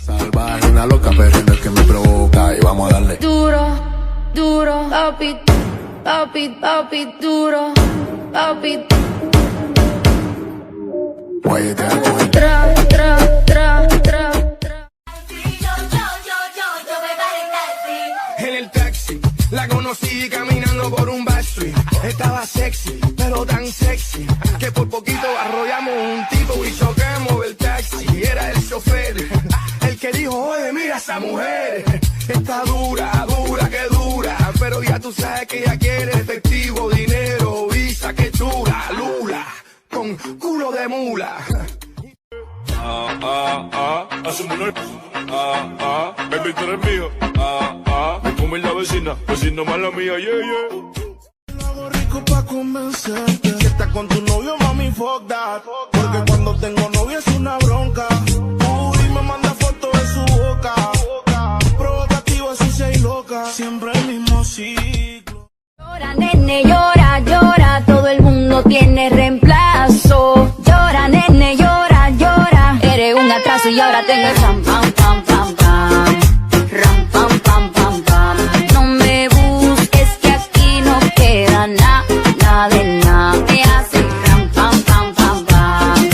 Salvaje, una loca, perdiendo el que me provoca y vamos a darle. Duro, duro, papi, papi, papi, duro, papi. Oye, te da con Tra, tra, tra, tra, tra. En el taxi, la conocí caminando por un backstreet. Estaba sexy, pero tan sexy, que por poquito arrollamos un tipo y choquemos el taxi. Y era el chofer, el que dijo, oye, mira esa mujer. Está dura, dura, que dura. Pero ya tú sabes que ella quiere efectivo, dinero, visa, que chula, lula, con culo de mula. Hacemos una baby, tú eres mío. Me come la vecina mala mía, yeah. Lo hago rico pa' convencerte. Si estás con tu novio, mami, fuck that. Porque cuando tengo novio es una bronca. Uy, me manda fotos de su boca. Provocativa, sucia y loca. Siempre el mismo ciclo. Llora, nene, llora, llora. Todo el mundo tiene reemplazo. Llora, nene, llora, llora. Eres un atraso y ahora tengo el ram, pam, pam, pam, pam. Ram, pam, pam, pam, pam. No me busques que aquí no queda nada de nada. Me hace ram, pam, pam, pam, pam.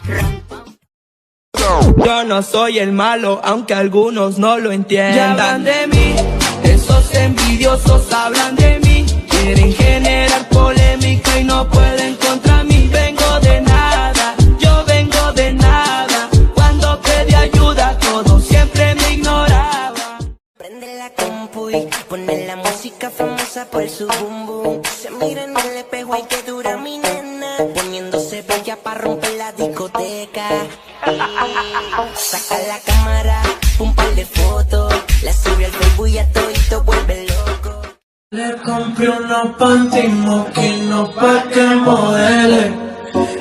Ram, pam. Yo no soy el malo, aunque algunos no lo entiendan. Ya hablan de mí, esos envidiosos hablan de mí. Quieren generar polémica y no pueden contra mí. Vengo de nada, yo vengo de nada. Cuando pedí ayuda, todos siempre me ignoraban. Prende la compu y pone la música famosa por su boom boom. Se mira en el espejo, ay que dura mi nena. Poniéndose bella pa' romper la discoteca. Saca la cámara, un par de fotos. La sube al Facebook y a todito vuelve loco. Le compré unos panty moquinos pa' que modele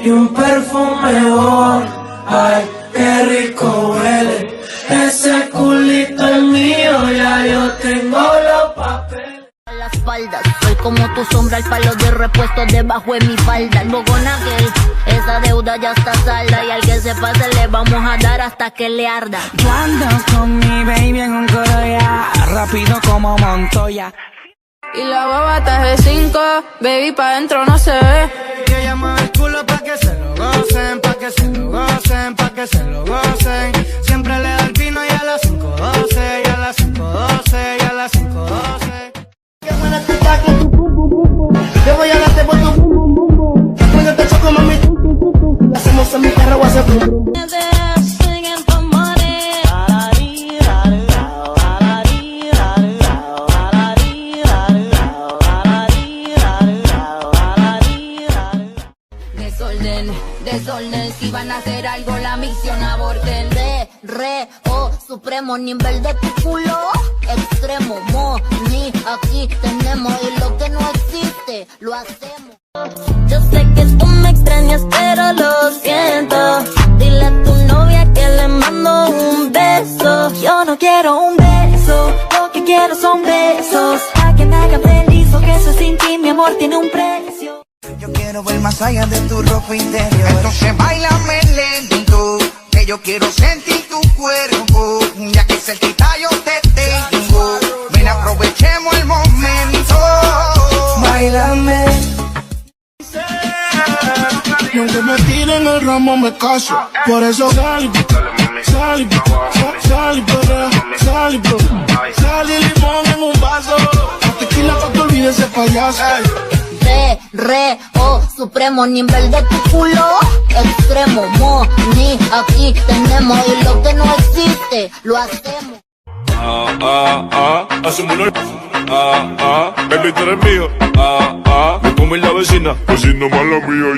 y un perfume boy, ay, qué rico huele. Ese culito es mío, ya yo tengo los papeles. Las faldas, soy como tu sombra, el palo de repuesto debajo de mi falda. El Bogonaguel, esa deuda ya está salda y al que se pase le vamos a dar hasta que le arda. Yo ando con mi baby en un coro ya, rápido como Montoya. Y la babata es de 5, baby, pa' dentro no se ve. Y ella mueve el culo pa' que se lo gocen, pa' que se lo gocen, pa' que se lo gocen. Siempre le da el vino y a las 5:12, y a las 5:12, y a las 5:12. Qué buena tú estás con tu pum pum pum pum. Yo voy a darte por tu pum pum pum pum. Cuando te choco, mami, tum tum tum tum. Hacemos en mi carro o hace pum pum. Desorden, si van a hacer algo la misión aborten. Re, supremo nivel de tu culo. Extremo, ni aquí tenemos. Y lo que no existe, lo hacemos. Yo sé que tú me extrañas, pero lo siento. Dile a tu novia que le mando un beso. Yo no quiero un beso, lo que quiero son besos. A que me haga feliz, porque eso sin ti, mi amor, tiene un precio. Yo quiero ver más allá de tu ropa interior. Entonces bailame lento, que yo quiero sentir tu cuerpo. Ya que cerquita yo te tengo, ven aprovechemos el momento. Bailame. Y aunque me tiren el ramo me caso. Por eso sal y limón en un vaso. Tequila pa' que olvides ese payaso. Supremo nivel de tu culo. Extremo, ni aquí tenemos. Y lo que no existe, lo hacemos. Hacemos una baby, tú eres mío. Me come la vecina mala mía,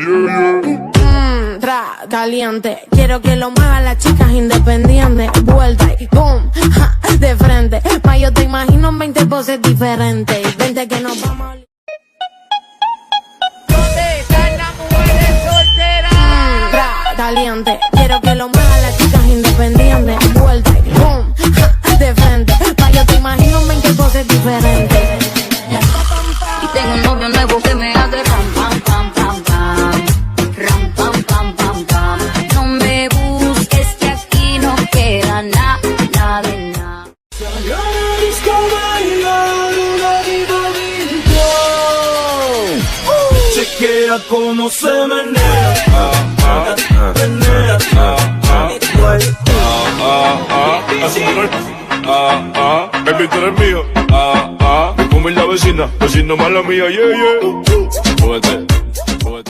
yeah. Caliente, quiero que lo muevan las chicas independientes. Vuelta y boom, ja, de frente. Pa' yo te imagino en 20 poses diferentes. 20 que nos vamos a... Caliente, quiero que lo muevan las chicas independientes. Vuelta y boom, ja, de frente. Pa' yo te imagino en 20 poses diferentes. Y tengo un novio nuevo que me hace ram, pam, pam, pam, pam. Ram, pam, pam, pam, pam. No me busques que aquí no queda nada quiera cómo se menea. Menea. Baby, tú eres mío. Me come la vecina mala mía, yeah, yeah. Súbete.